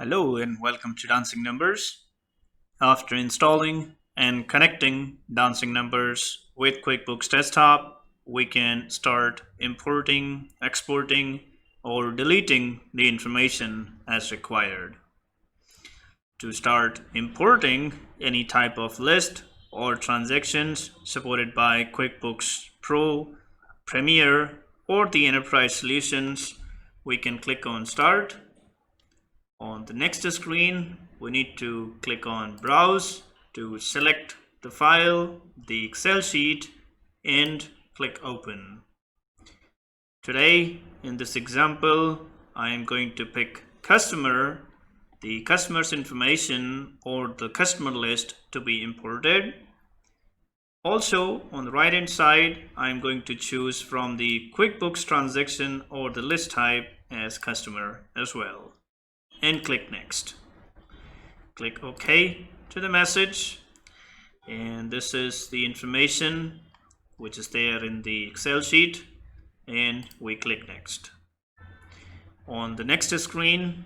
Hello and welcome to Dancing Numbers. After installing and connecting Dancing Numbers with QuickBooks Desktop, we can start importing, exporting, or deleting the information as required. To start importing any type of list or transactions supported by QuickBooks Pro, Premier, or the Enterprise Solutions, we can click on Start. On the next screen, we need to click on Browse to select the file, the Excel sheet, and click Open. Today, in this example, I am going to pick Customer, the customer's information or the customer list to be imported. Also, on the right hand side, I am going to choose from the QuickBooks transaction or the list type as customer as well. And click Next. Click OK to the message, and this is the information which is there in the Excel sheet, and we click Next. On the next screen,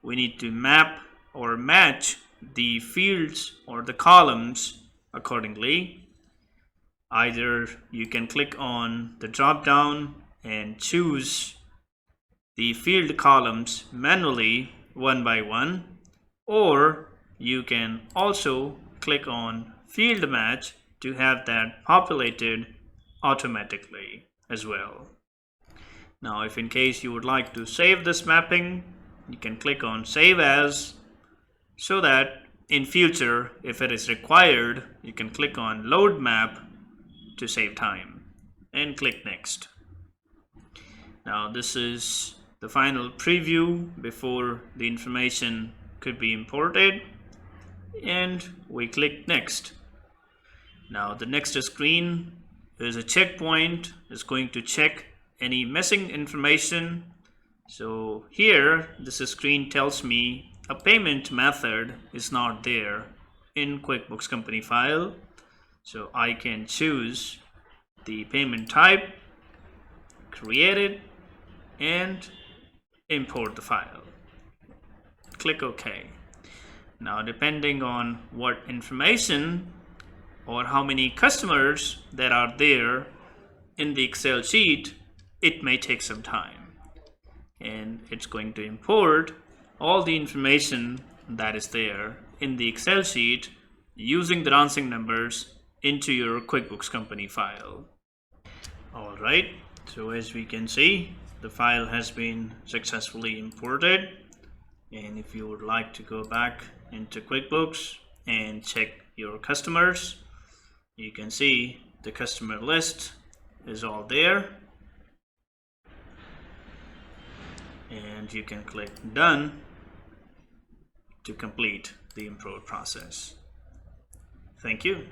we need to map or match the fields or the columns accordingly. Either you can click on the drop down and choose the field columns manually one by one, or you can also click on field match to have that populated automatically as well. Now, if in case you would like to save this mapping, you can click on Save As, so that in future, if it is required, you can click on Load Map to save time and click Next. Now, this is the final preview before the information could be imported, and we click Next. Now the next screen is a checkpoint. It's going to check any missing information. So here this screen tells me a payment method is not there in QuickBooks company file, so I can choose the payment type, create it, and import the file. Click OK. Now, depending on what information or how many customers that are there in the Excel sheet, it may take some time, and it's going to import all the information that is there in the Excel sheet using the dancing numbers into your QuickBooks company file. All right, so as we can see, the file has been successfully imported, and if you would like to go back into QuickBooks and check your customers, you can see the customer list is all there, and you can click Done to complete the import process. Thank you.